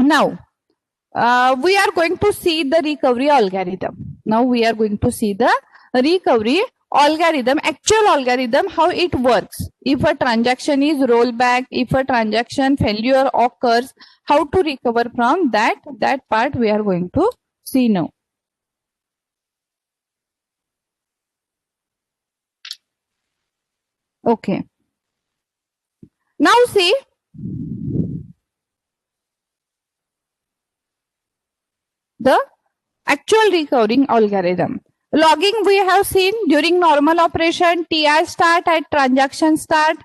Now, we are going to see the recovery algorithm. Now we are going to see the recovery algorithm, actual algorithm, how it works. If a transaction is rollback, if a transaction failure occurs, how to recover from that part we are going to see now. Okay. Now see, the actual recovering algorithm. Logging we have seen during normal operation, TI start at transaction start.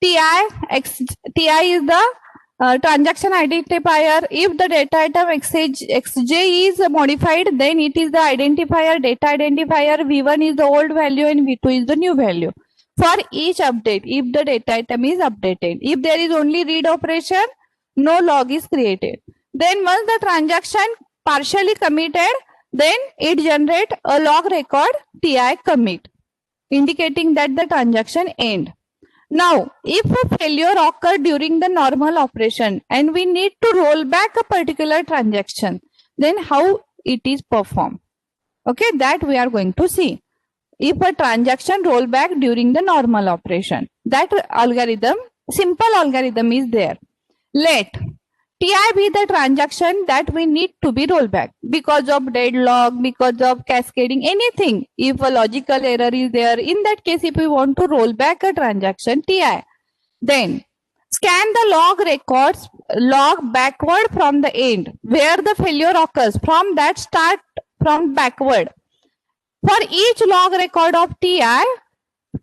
TI is the transaction identifier. If the data item XJ is modified, then it is the identifier, data identifier. V1 is the old value and V2 is the new value. For each update, if the data item is updated, if there is only read operation, no log is created. Then once the transaction partially committed, then it generate a log record TI commit, indicating that the transaction end. Now, if a failure occurred during the normal operation and we need to roll back a particular transaction, then how it is performed. Okay, that we are going to see. If a transaction roll back during the normal operation, that algorithm, simple algorithm is there. Let TI be the transaction that we need to be rolled back because of deadlock, because of cascading, anything. If a logical error is there, in that case, if we want to roll back a transaction TI, then scan the log records, log backward from the end, where the failure occurs, from that start from backward. For each log record of TI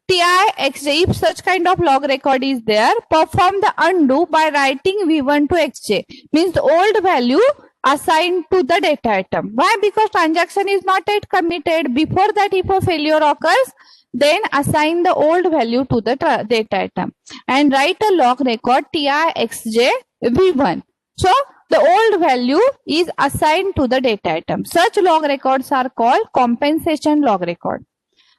XJ, if such kind of log record is there, perform the undo by writing V1 to XJ. Means the old value assigned to the data item. Why? Because transaction is not yet committed. Before that, if a failure occurs, then assign the old value to the data item and write a log record TI XJ V1. So the old value is assigned to the data item. Such log records are called compensation log record.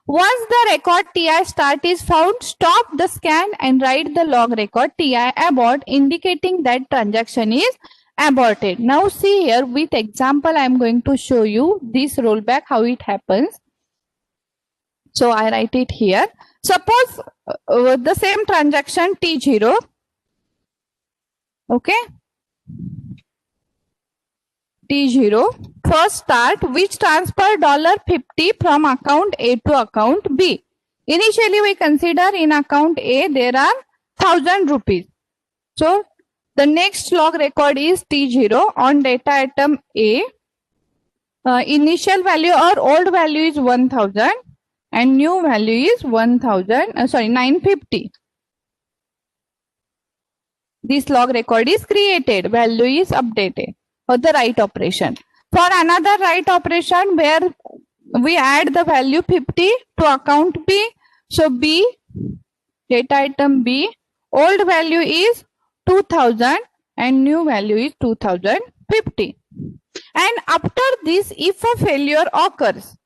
Once the record TI start is found, stop the scan and write the log record TI abort, indicating that transaction is aborted. Now see here, with example I am going to show you this rollback, how it happens. So I write it here. Suppose the same transaction T0. Okay. T0 first start, which transfer $50 from account A to account B. Initially we consider in account A there are 1000 rupees. So the next log record is T0 on data item A. Initial value or old value is 1000 and new value is 950. This log record is created, value is updated for the write operation. For another write operation where we add the value 50 to account B. So B, data item B, old value is 2000 and new value is 2050. And after this, if a failure occurs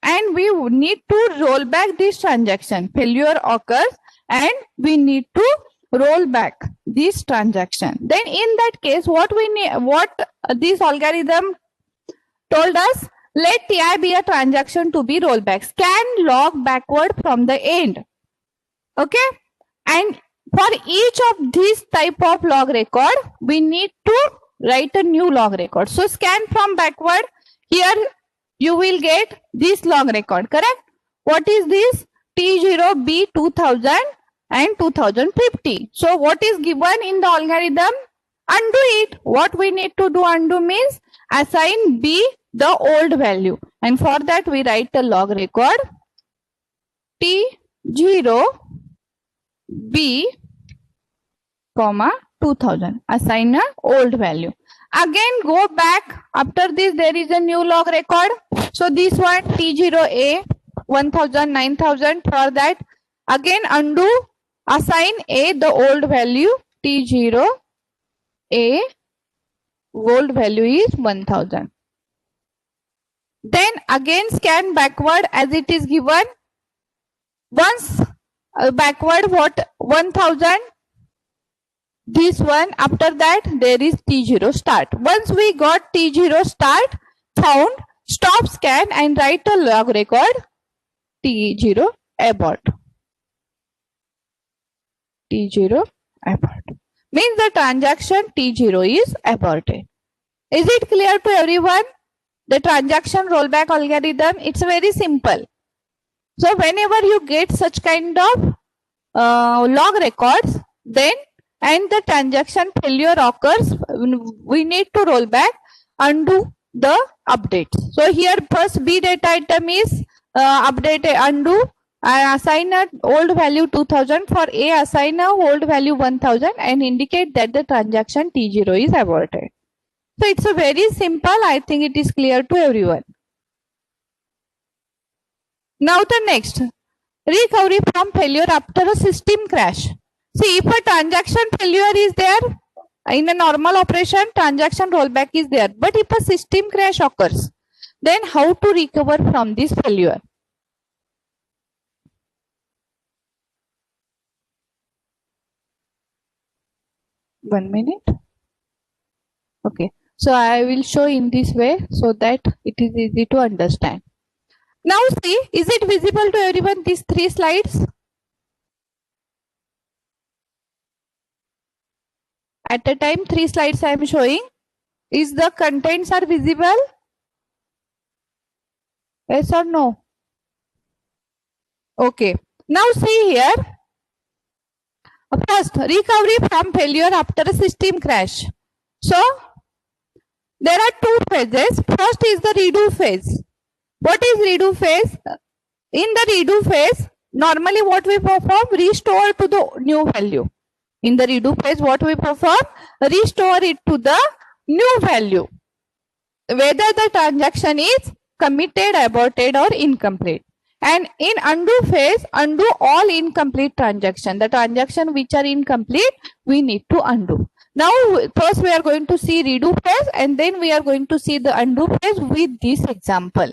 and we need to roll back this transaction, failure occurs and we need to roll back this transaction, then in that case what we need, what this algorithm told us, let TI be a transaction to be rolled back. Scan log backward from the end. Okay. And for each of these type of log record, we need to write a new log record. So scan from backward. Here you will get this log record, correct? What is this? T0B 2000 and 2050. So what is given in the algorithm? Undo it. What we need to do undo means assign B the old value, and for that we write the log record T0B, 2000. Assign a old value. Again go back. After this there is a new log record. So this one T0A 1000, 9000. For that again undo, assign A the old value T0A, old value is 1000. Then again scan backward as it is given. Once backward what 1000, this one. After that there is T0 start. Once we got T0 start found, stop scan and write a log record T0 abort. T0 abort means the transaction T0 is aborted. Is it clear to everyone? The transaction rollback algorithm, it's very simple. So whenever you get such kind of log records, then and the transaction failure occurs, we need to roll back, undo the updates. So here first B data item is update, undo, assign a old value 2000, for A assign a old value 1000 and indicate that the transaction T0 is aborted. So it's a very simple, I think it is clear to everyone. Now the next, recovery from failure after a system crash. See, if a transaction failure is there, in a normal operation, transaction rollback is there. But if a system crash occurs, then how to recover from this failure? One minute. Okay. So I will show in this way so that it is easy to understand. Now see, is it visible to everyone, these 3 slides? At a time 3 slides I am showing. Is the contents are visible? Yes or no? Okay. Now see here. First, recovery from failure after a system crash. So there are 2 phases. First is the redo phase. What is redo phase? In the redo phase, normally what we perform? Restore to the new value. In the redo phase, what we perform? Restore it to the new value. Whether the transaction is committed, aborted or incomplete. And in undo phase, undo all incomplete transaction. The transaction which are incomplete, we need to undo. Now, first we are going to see redo phase and then we are going to see the undo phase with this example.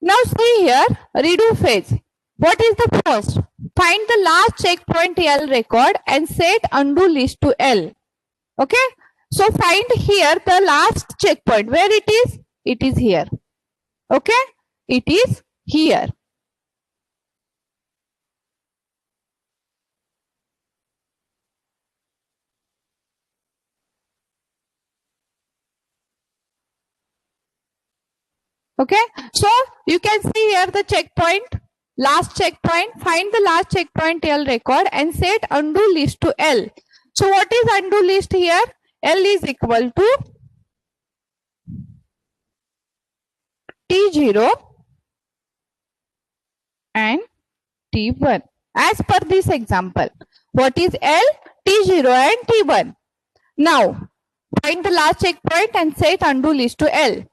Now see here, redo phase. What is the first? Find the last checkpoint L record and set undo list to L. Okay. So find here the last checkpoint. Where it is? It is here. Okay. It is here. Okay. So you can see here the checkpoint, last checkpoint. Find the last checkpoint L record and set undo list to L. So what is undo list here? L is equal to T0 and T1 as per this example. What is L? T0 and T1. Now find the last checkpoint and set undo list to L.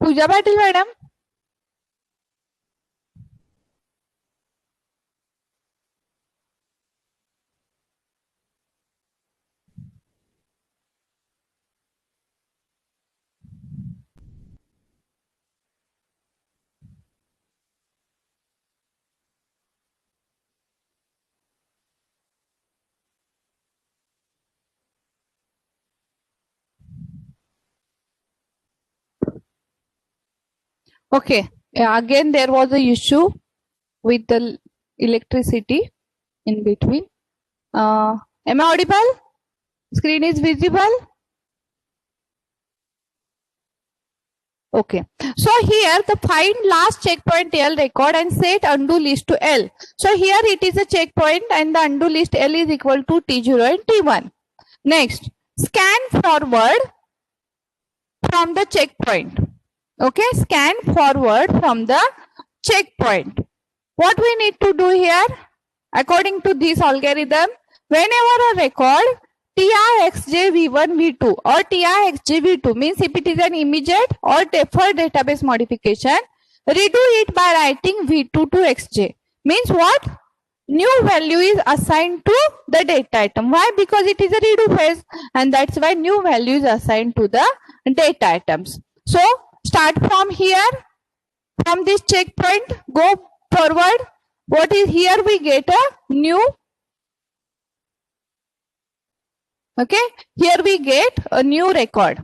Pooja Patil madam. Okay. Again, there was a issue with the electricity in between. Am I audible? Screen is visible? Okay. So here the find last checkpoint L record and set undo list to L. So here it is a checkpoint and the undo list L is equal to T0 and T1. Next, scan forward from the checkpoint. Okay, scan forward from the checkpoint. What we need to do here, according to this algorithm, whenever a record TIXJV1 V2 or TIXJV2 means if it is an immediate or deferred database modification, redo it by writing V2 to XJ. Means what? New value is assigned to the data item. Why? Because it is a redo phase and that's why new value is assigned to the data items. So start from here, from this checkpoint, go forward. What is here? We get a new. Okay, here we get a new record,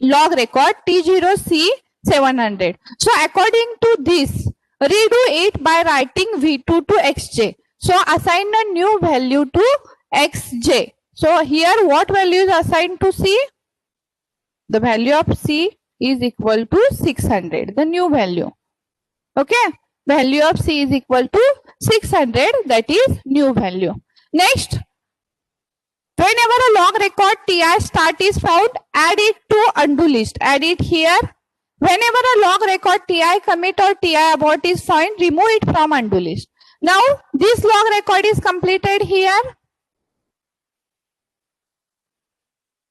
log record T0C700. So according to this, redo it by writing V2 to XJ. So assign a new value to XJ. So here what value is assigned to C? The value of C is equal to 600, the new value. Okay, value of C is equal to 600, that is new value. Next, whenever a log record TI start is found, add it to undo list. Add it here. Whenever a log record TI commit or TI abort is found, remove it from undo list. Now, this log record is completed here.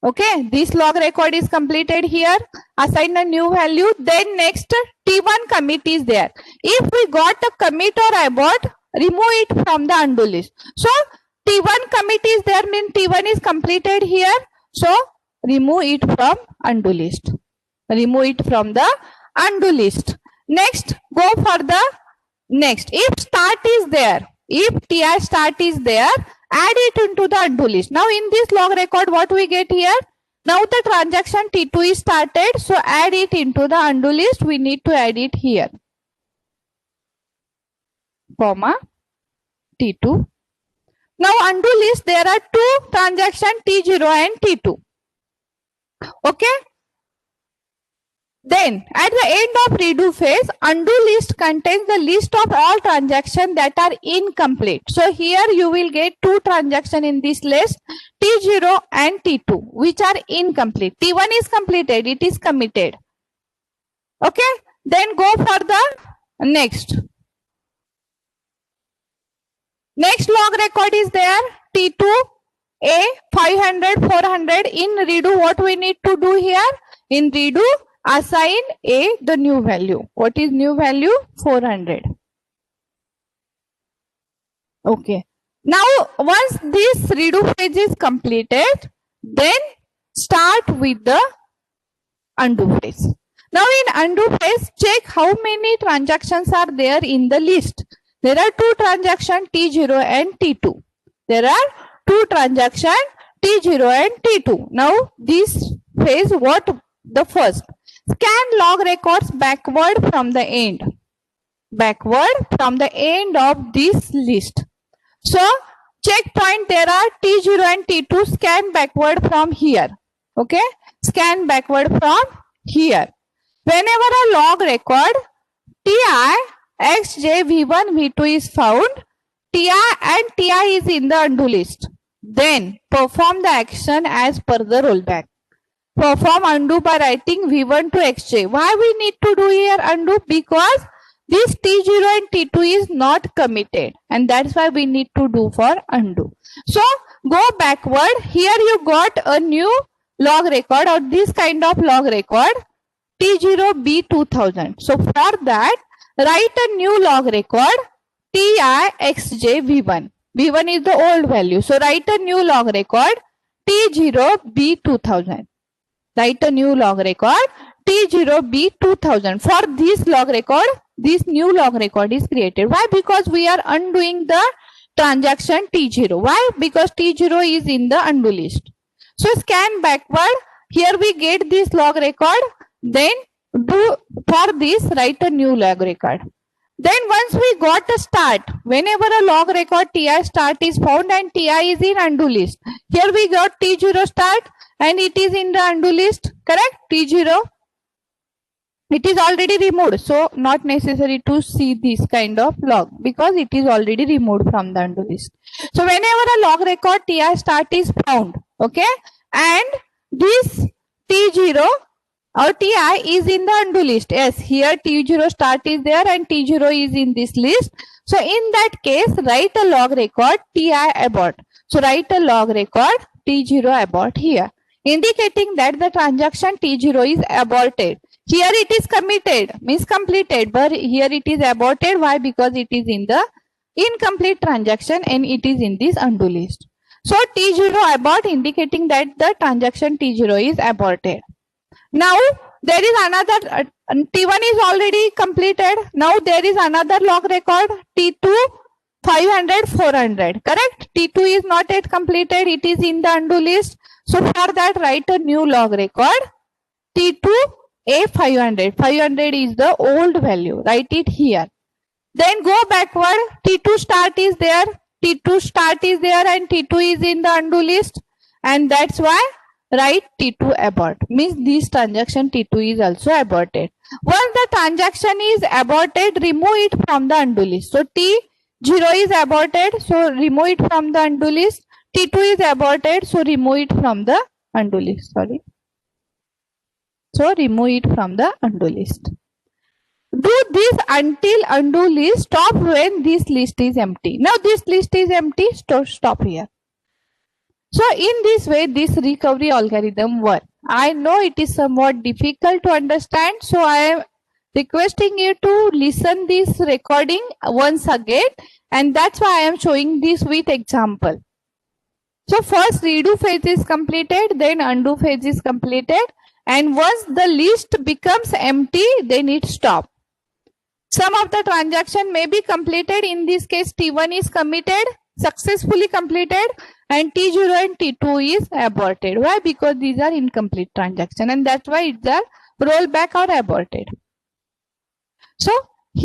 Okay, this log record is completed here. Assign a new value. Then next, T1 commit is there. If we got a commit or abort, remove it from the undo list. So, T1 commit is there, means T1 is completed here. So, remove it from undo list. Remove it from the undo list. Next, go for the next. If start is there, if TI start is there, add it into the undo list. Now, in this log record, what we get here? Now, the transaction T2 is started. So, add it into the undo list. We need to add it here. Comma T2. Now, undo list, there are two transactions T0 and T2. Okay. Then, at the end of redo phase, undo list contains the list of all transactions that are incomplete. So, here you will get two transactions in this list, T0 and T2, which are incomplete. T1 is completed, it is committed. Okay. Then, go for the next. Next log record is there, T2, A, 500, 400. In redo, what we need to do here? In redo, assign A the new value. What is new value? 400. Okay. Now, once this redo phase is completed, then start with the undo phase. Now, in undo phase, check how many transactions are there in the list. There are two transactions T0 and T2. There are two transactions T0 and T2. Now, this phase, what the first? Scan log records backward from the end. Backward from the end of this list. So, checkpoint, there are T0 and T2. Scan backward from here. Okay. Scan backward from here. Whenever a log record TI, XJ, V1, V2 is found, TI and TI is in the undo list. Then perform the action as per the rollback. Perform undo by writing V1 to XJ. Why we need to do here undo? Because this T0 and T2 is not committed, and that's why we need to do for undo. So go backward. Here you got a new log record or this kind of log record T0B2000. So for that, write a new log record TIXJ-V1. V1 is the old value. So write a new log record T0B2000. Write a new log record T0B2000. For this log record, this new log record is created. Why? Because we are undoing the transaction T0. Why? Because T0 is in the undo list. So scan backward. Here we get this log record. Then do for this, write a new log record. Then once we got a start, whenever a log record TI start is found and TI is in undo list. Here we got T0 start and it is in the undo list. Correct? T0. It is already removed. So not necessary to see this kind of log because it is already removed from the undo list. So whenever a log record TI start is found, okay, and this T0 or TI is in the undo list. Yes, here T0 start is there and T0 is in this list. So in that case, write a log record TI abort. So write a log record T0 abort here, indicating that the transaction T0 is aborted. Here it is committed, means completed, but here it is aborted. Why? Because it is in the incomplete transaction and it is in this undo list. So T0 abort, indicating that the transaction T0 is aborted. Now There is another, T1 is already completed. Now there is another log record, T2, 500, 400. Correct? T2 is not yet completed. It is in the undo list. So for that, write a new log record. T2, A 500. 500 is the old value. Write it here. Then go backward. T2 start is there. T2 start is there and T2 is in the undo list. And that's why write T2 abort. Means this transaction T2 is also aborted. Once the transaction is aborted, remove it from the undo list. So T0 is aborted. So remove it from the undo list. T2 is aborted. So remove it from the undo list. Sorry. So remove it from the undo list. Do this until undo list stop when this list is empty. Now this list is empty, stop here. So in this way, this recovery algorithm works. I know it is somewhat difficult to understand. So I am requesting you to listen this recording once again. And that's why I am showing this with example. So first redo phase is completed, then undo phase is completed. And once the list becomes empty, then it stops. Some of the transaction may be completed. In this case, T1 is committed, successfully completed, and T0 and T2 is aborted. Why? Because these are incomplete transaction, and that's why it's a rollback or aborted. So